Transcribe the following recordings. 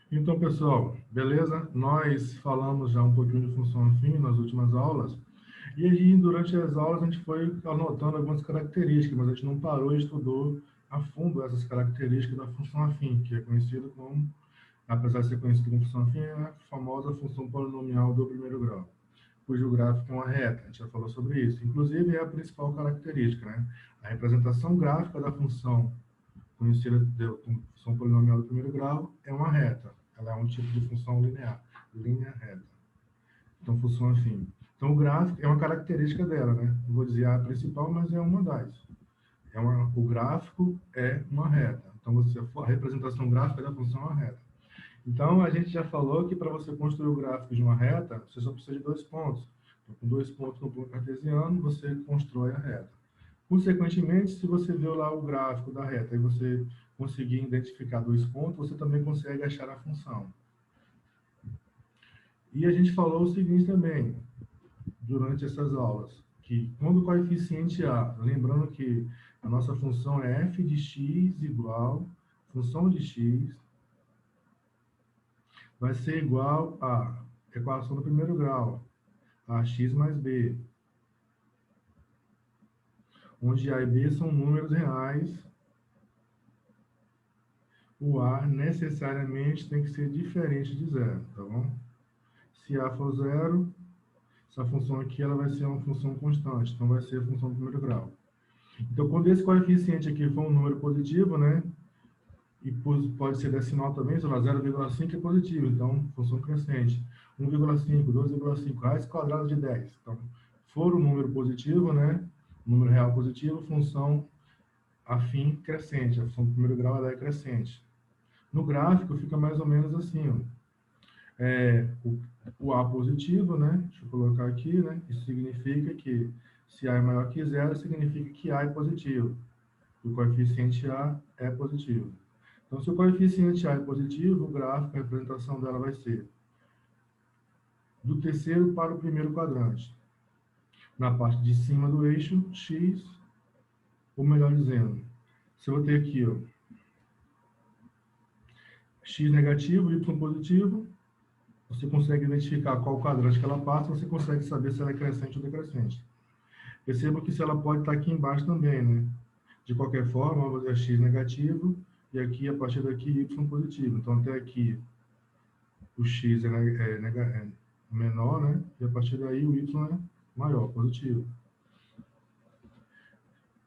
Então, pessoal, beleza? Nós falamos já um pouquinho de função afim nas últimas aulas, e aí, durante as aulas, a gente foi anotando algumas características, mas a gente não parou e estudou a fundo essas características da função afim, que é conhecida como, apesar de ser conhecida como função afim, é a famosa função polinomial do primeiro grau, cujo gráfico é uma reta. A gente já falou sobre isso. Inclusive, é a principal característica, né? A representação gráfica da função conhecida como função polinomial do primeiro grau, é uma reta. Ela é um tipo de função linear, linha reta. Então, função afim. Então, o gráfico é uma característica dela, né? Não vou dizer a principal, mas é uma das. O gráfico é uma reta. Então, a representação gráfica da função é uma reta. Então, a gente já falou que para você construir o gráfico de uma reta, você só precisa de 2 pontos. Então, com 2 pontos no plano cartesiano, você constrói a reta. Consequentemente, se você vê lá o gráfico da reta e você conseguir identificar 2 pontos, você também consegue achar a função. E a gente falou o seguinte também, durante essas aulas, que quando o coeficiente A, lembrando que a nossa função é f de x igual, função de x, vai ser igual a equação do primeiro grau, ax mais b, onde A e B são números reais, o A necessariamente tem que ser diferente de zero, tá bom? Se A for zero, essa função aqui ela vai ser uma função constante, então vai ser a função do primeiro grau. Então, quando esse coeficiente aqui for um número positivo, né, e pode ser decimal também, sei lá, 0,5 é positivo, então, função crescente. 1,5, 2,5, raiz quadrada de 10. Então, for um número positivo, né, número real positivo, função afim crescente, a função do primeiro grau ela é crescente. No gráfico fica mais ou menos assim, ó. O A positivo, né? Deixa eu colocar aqui, né? Isso significa que se A é maior que zero, significa que A é positivo. O coeficiente A é positivo. Então, se o coeficiente A é positivo, o gráfico, a representação dela vai ser do terceiro para o primeiro quadrante. Na parte de cima do eixo X, ou melhor dizendo, se eu vou ter aqui, ó, X negativo, Y positivo, você consegue identificar qual quadrante que ela passa, você consegue saber se ela é crescente ou decrescente. Perceba que se ela pode estar aqui embaixo também, né? De qualquer forma, vamos fazer x negativo e aqui, a partir daqui, y positivo. Então, até aqui, o x é menor, né? E a partir daí, o y é maior, positivo.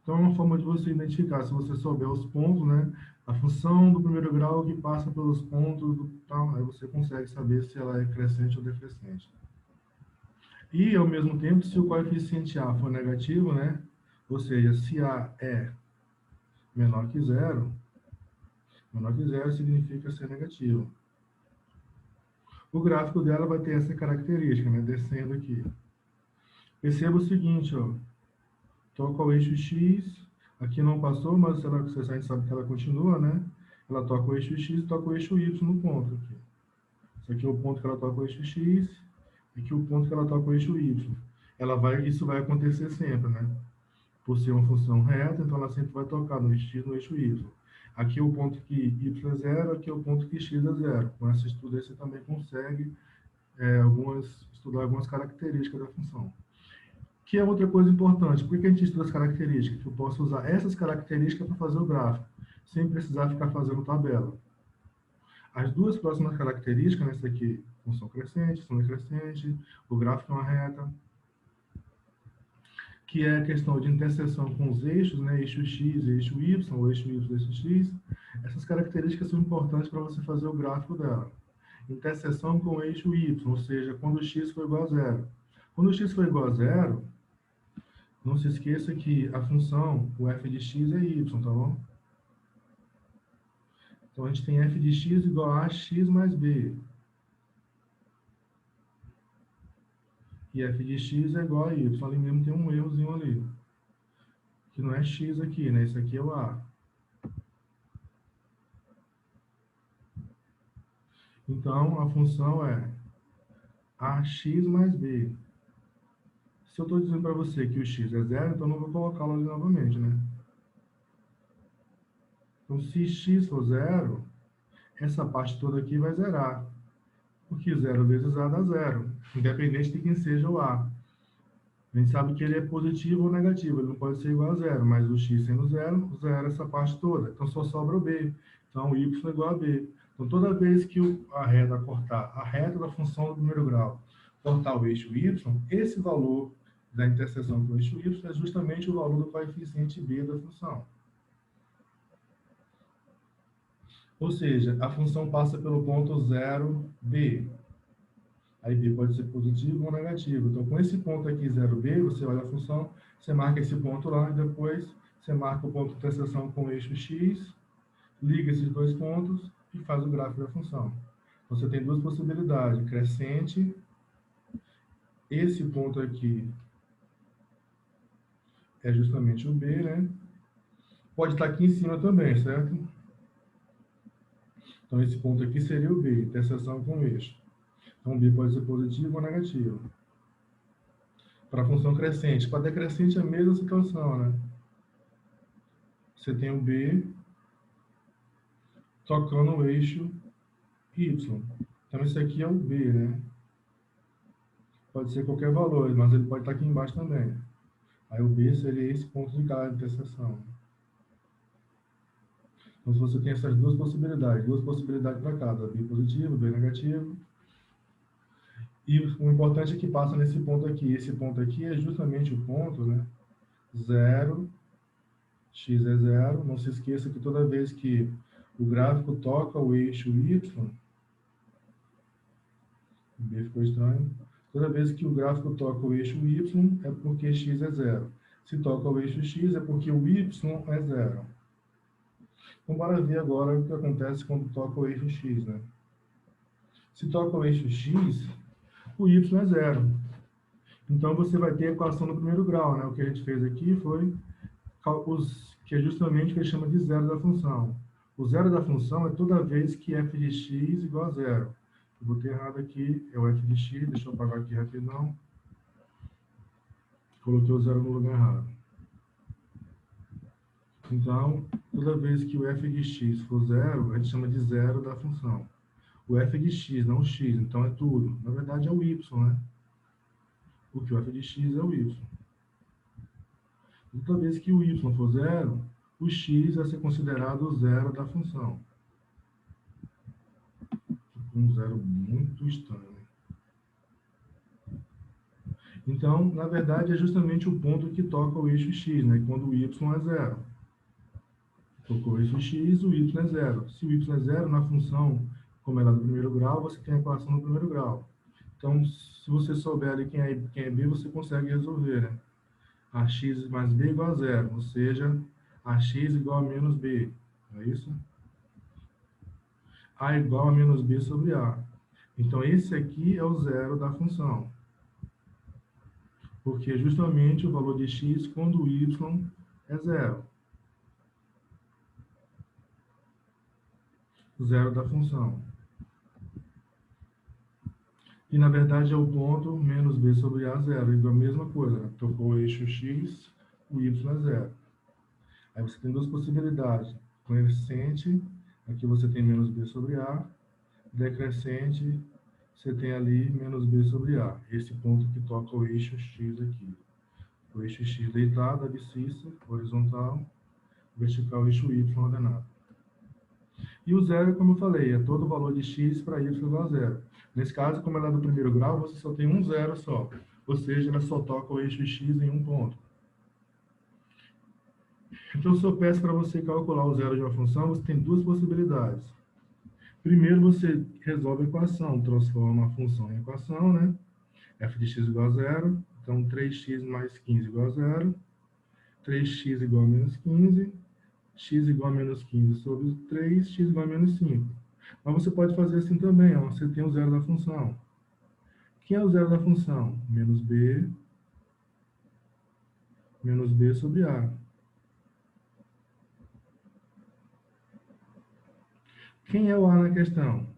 Então, é uma forma de você identificar, se você souber os pontos, né? A função do primeiro grau que passa pelos pontos, tal, aí você consegue saber se ela é crescente ou decrescente. E, ao mesmo tempo, se o coeficiente A for negativo, né? Ou seja, se A é menor que zero significa ser negativo. O gráfico dela vai ter essa característica, né? Descendo aqui. Perceba o seguinte, ó. Toca o eixo X, aqui não passou, mas a gente sabe que ela continua, né? Ela toca o eixo X e toca o eixo Y no ponto aqui. Esse aqui é o ponto que ela toca o eixo X, e aqui é o ponto que ela toca o eixo Y. Isso vai acontecer sempre, né? Por ser uma função reta, então ela sempre vai tocar no eixo X e no eixo Y. Aqui é o ponto que y é zero, aqui é o ponto que x é zero. Com esse estudo aí você também consegue estudar algumas características da função. Que é outra coisa importante. Por que a gente estuda as características? Que eu posso usar essas características para fazer o gráfico, sem precisar ficar fazendo tabela. As duas próximas características, nessa aqui, função crescente, função decrescente, o gráfico é uma reta, que é a questão de interseção com os eixos, né, eixo X e eixo Y, ou eixo Y e eixo X. Essas características são importantes para você fazer o gráfico dela. Interseção com o eixo Y, ou seja, quando o X for igual a zero. Quando o X for igual a zero, não se esqueça que a função, o f de x é y, tá bom? Então, a gente tem f de x igual a x mais b. E f de x é igual a y. Ali mesmo tem um errozinho ali. Que não é x aqui, né? Esse aqui é o a. Então, a função é ax mais b. Se eu estou dizendo para você que o x é zero, então não vou colocá-lo ali novamente, né? Então, se x for zero, essa parte toda aqui vai zerar, porque 0 vezes A dá 0, independente de quem seja o A. A gente sabe que ele é positivo ou negativo, ele não pode ser igual a 0, mas o x sendo 0, zero essa parte toda. Então, só sobra o b. Então, o y é igual a b. Então, toda vez que a reta cortar a reta da função do primeiro grau, cortar o eixo y, esse valor da interseção com o eixo y é justamente o valor do coeficiente b da função. Ou seja, a função passa pelo ponto 0b. Aí b pode ser positivo ou negativo. Então, com esse ponto aqui, 0b, você olha a função, você marca esse ponto lá, e depois você marca o ponto de interseção com o eixo x, liga esses dois pontos e faz o gráfico da função. Você tem duas possibilidades, crescente, esse ponto aqui é justamente o b, né? Pode estar aqui em cima também, certo? Então, esse ponto aqui seria o b, interseção com o eixo. Então, b pode ser positivo ou negativo. Para a função crescente. Para decrescente é a mesma situação, né? Você tem o b tocando o eixo y. Então, esse aqui é o b, né? Pode ser qualquer valor, mas ele pode estar aqui embaixo também. Aí o b seria esse ponto de cada interseção. Então, se você tem essas duas possibilidades para cada, b positivo, b negativo. E o importante é que passa nesse ponto aqui. Esse ponto aqui é justamente o ponto, né? 0, x é 0. Não se esqueça que toda vez que o gráfico toca o eixo y, B ficou estranho. Toda vez que o gráfico toca o eixo y, é porque x é 0. Se toca o eixo x, é porque o y é 0. Então, bora ver agora o que acontece quando toca o eixo x, né? Se toca o eixo x, o y é 0. Então, você vai ter a equação no primeiro grau, né? O que a gente fez aqui foi cálculos, que é justamente o que a gente chama de zero da função. O zero da função é toda vez que f de x igual a 0. Eu botei errado aqui, é o f de x, deixa eu apagar aqui rapidão. Coloquei o zero no lugar errado. Então, toda vez que o f de x for zero, a gente chama de zero da função. O f de x, não o x, então é tudo. Na verdade é o y, né? Porque o f de x é o y. Toda vez que o y for zero, o x vai ser considerado o zero da função. Um zero muito estranho. Então, na verdade, é justamente o ponto que toca o eixo x, né? Quando o y é zero. Tocou o eixo x, o y é zero. Se o y é zero, na função, como ela é do primeiro grau, você tem a equação no primeiro grau. Então, se você souber ali quem é b, você consegue resolver, né? Ax mais b igual a zero, ou seja, ax igual a menos b. Não é isso? A igual a menos b sobre a. Então, esse aqui é o zero da função. Porque é justamente o valor de x quando o y é zero. Zero da função. E, na verdade, é o ponto menos b sobre a zero. Igual a mesma coisa, né? Tocou o eixo x, o y é zero. Aí você tem duas possibilidades. Crescente, aqui você tem menos b sobre a. Decrescente, você tem ali menos b sobre a. Esse ponto que toca o eixo x aqui. O eixo x deitado, abscissa, horizontal, vertical, eixo y ordenado. E o zero, como eu falei, é todo o valor de x para y igual a zero. Nesse caso, como ela é do primeiro grau, você só tem um zero só. Ou seja, ela só toca o eixo x em um ponto. Então, se eu peço para você calcular o zero de uma função, você tem duas possibilidades. Primeiro, você resolve a equação, transforma a função em equação, né? F de x igual a zero. Então, 3x mais 15 igual a zero. 3x igual a menos 15. X igual a menos 15 sobre 3, x igual a menos 5. Mas você pode fazer assim também, ó. Você tem o zero da função. Quem é o zero da função? Menos b sobre a. Quem é o a na questão?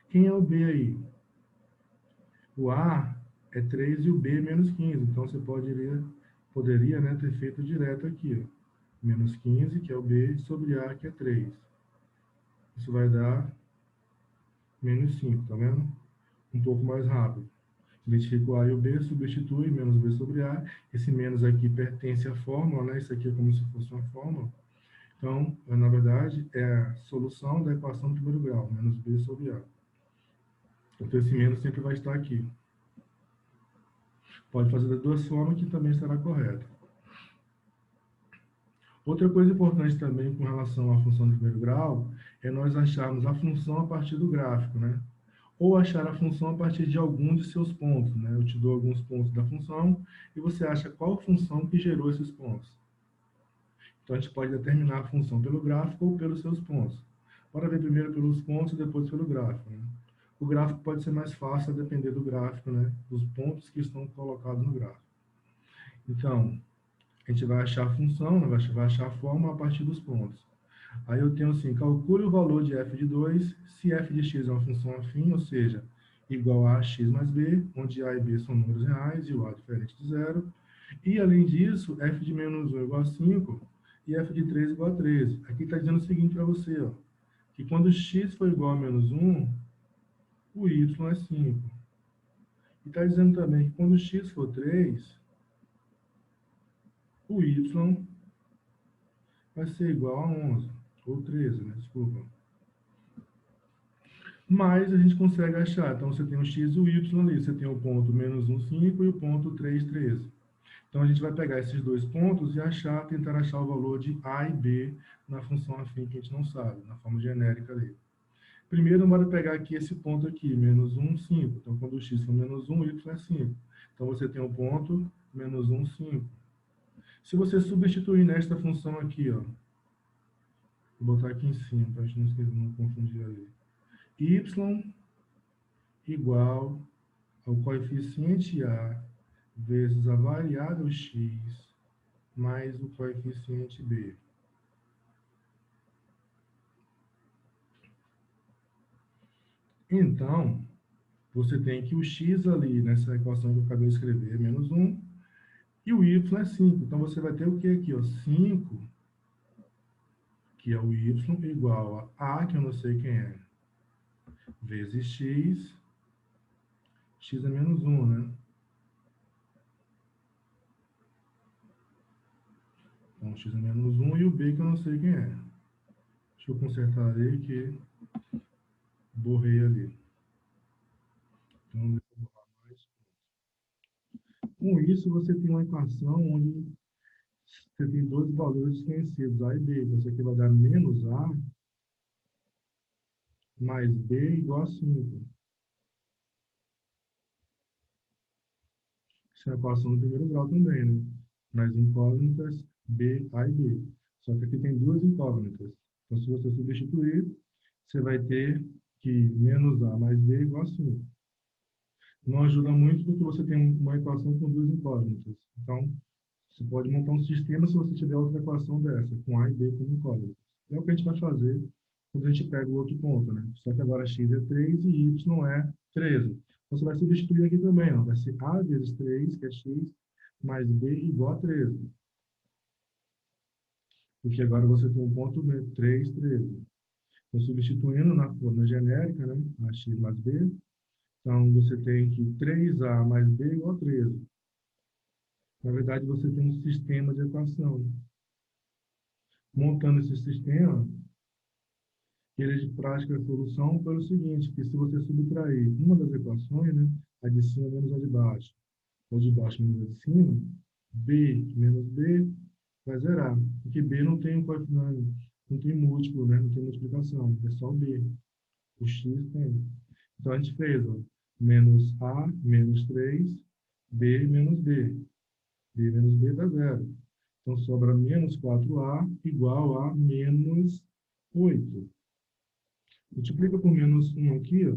Quem é o b aí? O a é 3 e o b é menos 15. Então, você poderia, né, ter feito direto aqui. Ó. Menos 15, que é o b, sobre a, que é 3. Isso vai dar menos 5, tá vendo? Um pouco mais rápido. Identifica o A e o B, substitui, menos B sobre A. Esse menos aqui pertence à fórmula, né? Isso aqui é como se fosse uma fórmula. Então, na verdade, é a solução da equação de primeiro grau, menos B sobre A. Então, esse menos sempre vai estar aqui. Pode fazer das duas formas, que também estará correto. Outra coisa importante também com relação à função de primeiro grau é nós acharmos a função a partir do gráfico, né? Ou achar a função a partir de algum de seus pontos, né? Eu te dou alguns pontos da função e você acha qual função que gerou esses pontos. Então, a gente pode determinar a função pelo gráfico ou pelos seus pontos. Bora ver primeiro pelos pontos e depois pelo gráfico, né? O gráfico pode ser mais fácil a depender do gráfico, né? Dos pontos que estão colocados no gráfico. Então, a gente vai achar a função, né? Vai achar a fórmula a partir dos pontos. Aí eu tenho assim, calcule o valor de f de 2, se f de x é uma função afim, ou seja, igual a x mais b, onde a e b são números reais e o a diferente de zero. E, além disso, f de menos 1 igual a 5 e f de 3 igual a 13. Aqui está dizendo o seguinte para você, ó, que quando x for igual a menos 1, o y é 5. E está dizendo também que quando x for 3, o y vai ser igual a 11, ou 13, né? Desculpa. Mas a gente consegue achar. Então, você tem o x e o y ali. Você tem o ponto menos 1, 5 e o ponto 3, 13. Então, a gente vai pegar esses dois pontos e tentar achar o valor de a e b na função afim que a gente não sabe, na forma genérica ali. Primeiro, bora pegar aqui esse ponto aqui, menos 1, 5. Então, quando o x for menos 1, o y é 5. Então, você tem o ponto menos 1, 5. Se você substituir nesta função aqui, ó, vou botar aqui em cima, para a gente não confundir ali. Y igual ao coeficiente A vezes a variável x mais o coeficiente B. Então, você tem que o x ali, nessa equação que eu acabei de escrever, é menos 1, e o y é 5. Então, você vai ter o que aqui? Ó? 5, que é o y, igual a, que eu não sei quem é, vezes x é menos 1, né? Então, x é menos 1 e o b que eu não sei quem é. Deixa eu consertar ali que borrei ali. Então, deixa eu borrar mais. Com isso, você tem uma equação onde você tem dois valores desconhecidos, A e B. Então, isso aqui vai dar menos A mais B igual a 5. Isso é a equação do primeiro grau também, né? Nas incógnitas B, A e B. Só que aqui tem duas incógnitas. Então, se você substituir, você vai ter que menos A mais B igual a 5. Não ajuda muito porque você tem uma equação com duas incógnitas. Então, você pode montar um sistema se você tiver outra equação dessa, com A e B como incógnitas. É o que a gente vai fazer quando a gente pega o outro ponto, né? Só que agora x é 3 e y é 13. Então, você vai substituir aqui também, ó. Vai ser A vezes 3, que é x, mais B igual a 13. Porque agora você tem um ponto 3, 13. Então, substituindo na genérica, né? A x mais B. Então, você tem que 3A mais B igual a 13. Na verdade, você tem um sistema de equação. Montando esse sistema, ele é de prática solução pelo seguinte, que se você subtrair uma das equações, né, a de cima menos a de baixo, ou de baixo menos a de cima, B menos B vai zerar, porque B não tem múltiplo, né, não tem multiplicação, é só o B. O X tem. Então, a gente fez, ó, menos A menos 3, B menos B. B menos B dá zero. Então, sobra menos 4A igual a menos 8. Multiplica por menos 1 aqui, ó.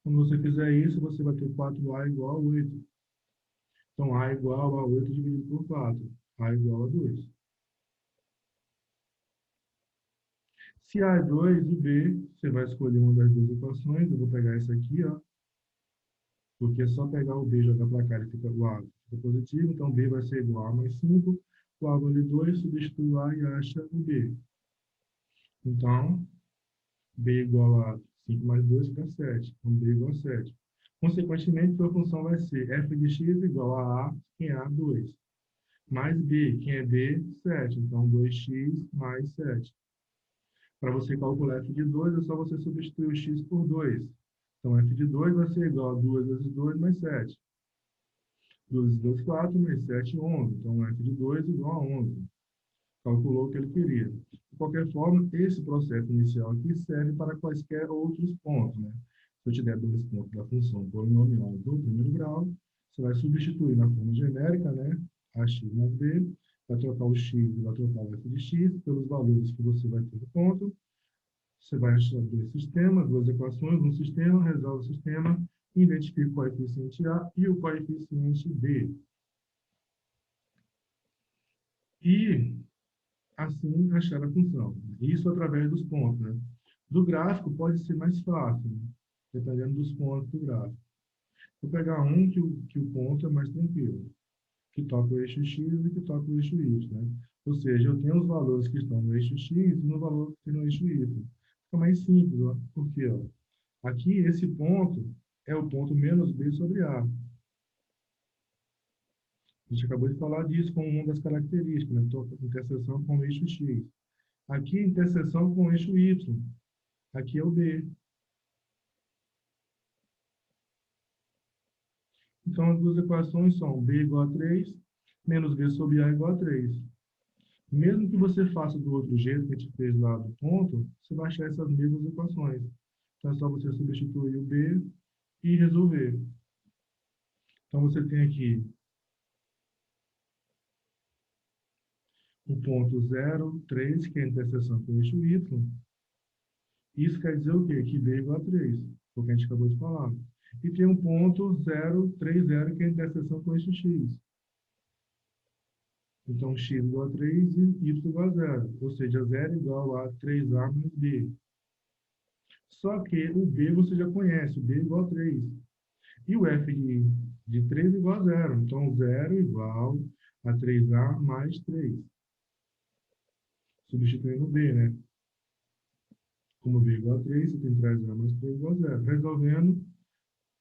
Quando você fizer isso, você vai ter 4A igual a 8. Então, A igual a 8 dividido por 4. A igual a 2. Se A é 2 e B, você vai escolher uma das duas equações. Eu vou pegar essa aqui, ó, porque é só pegar o B e jogar para cá, ele fica, o A fica positivo. Então, B vai ser igual a mais 5. O A vale 2, substitui o A e acha o B. Então, B igual a 5 mais 2 fica 7. Então, B igual a 7. Consequentemente, sua função vai ser f de x igual a quem é A, 2. Mais B, quem é B, 7. Então, 2x mais 7. Para você calcular f de 2, é só você substituir o x por 2. Então, f de 2 vai ser igual a 2 vezes 2 mais 7. 2 vezes 2, 4, mais 7, 11. Então, f de 2 igual a 11. Calculou o que ele queria. De qualquer forma, esse processo inicial aqui serve para quaisquer outros pontos, né? Se eu te der dois pontos da função polinomial do primeiro grau, você vai substituir na forma genérica, né? Ax mais b, vai trocar o x e vai trocar o f de x pelos valores que você vai ter no ponto. Você vai achar dois sistemas, duas equações, um sistema, resolve o sistema, identifica o coeficiente A e o coeficiente B. E assim achar a função. Isso através dos pontos, né? Do gráfico pode ser mais fácil, né? Dependendo dos pontos do gráfico. Vou pegar um que o ponto é mais tranquilo, que toca o eixo x e que toca o eixo y, né? Ou seja, eu tenho os valores que estão no eixo x e no valor que tem no eixo y. Fica mais simples, ó, porque ó, aqui esse ponto é o ponto menos b sobre a. A gente acabou de falar disso como uma das características, né? Interseção com o eixo x. Aqui, interseção com o eixo y. Aqui é o B. Então, as duas equações são B igual a 3, menos B sobre A igual a 3. Mesmo que você faça do outro jeito que a gente fez lá do ponto, você vai achar essas mesmas equações. Então, é só você substituir o B e resolver. Então, você tem aqui o ponto 0, 3, que é a interseção com o eixo Y. Isso quer dizer o quê? Que B é igual a 3, foi o que a gente acabou de falar. E tem um ponto 0, 3, 0, que é a interseção com o eixo X. Então, x igual a 3 e y igual a 0. Ou seja, 0 igual a 3a mais b. Só que o b você já conhece, o b igual a 3. E o f de 3 igual a 0. Então, 0 igual a 3a mais 3. Substituindo o b, né? Como b igual a 3, você tem 3a mais 3 igual a 0. Resolvendo,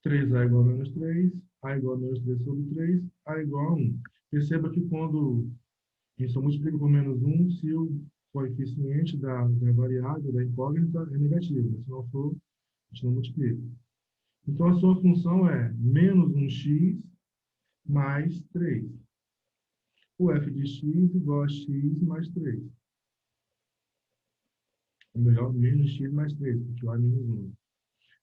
3a igual a menos 3, a igual a menos 3 sobre 3, a igual a 1. Perceba que quando a gente só multiplica por menos 1 se o coeficiente da variável, da incógnita, é negativo. Se não for, a gente não multiplica. Então, a sua função é menos 1x mais 3. O f de x igual a x mais 3. Ou melhor, menos x mais 3, porque o a é menos 1.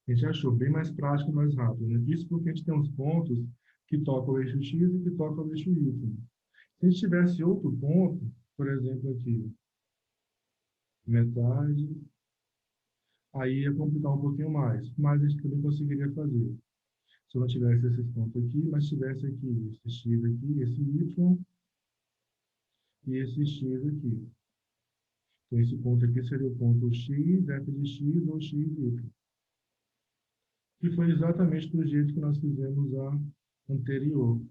A gente achou bem mais prático e mais rápido. Né? Isso porque a gente tem uns pontos que tocam o eixo x e que tocam o eixo y. Se a gente tivesse outro ponto, por exemplo aqui, metade, aí ia complicar um pouquinho mais, mas a gente também conseguiria fazer. Se eu não tivesse esses pontos aqui, mas tivesse aqui esse x aqui, esse y e esse x aqui. Então, esse ponto aqui seria o ponto x, f de x ou x, y. Que foi exatamente do jeito que nós fizemos a anterior,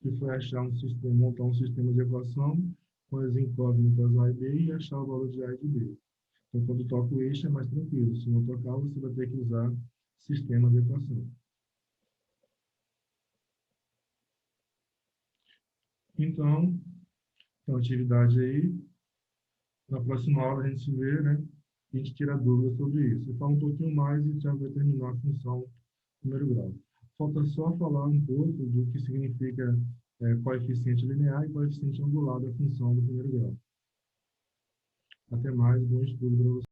que foi achar um sistema, montar um sistema de equação com as incógnitas A e B e achar o valor de A e de B. Então, quando toca o eixo é mais tranquilo. Se não tocar, você vai ter que usar sistema de equação. Então, atividade aí. Na próxima aula a gente se vê, né? E a gente tira dúvidas sobre isso. Eu falo um pouquinho mais e já vai terminar a função primeiro grau. Falta só falar um pouco do que significa coeficiente linear e coeficiente angular da função do primeiro grau. Até mais, bom estudo para você.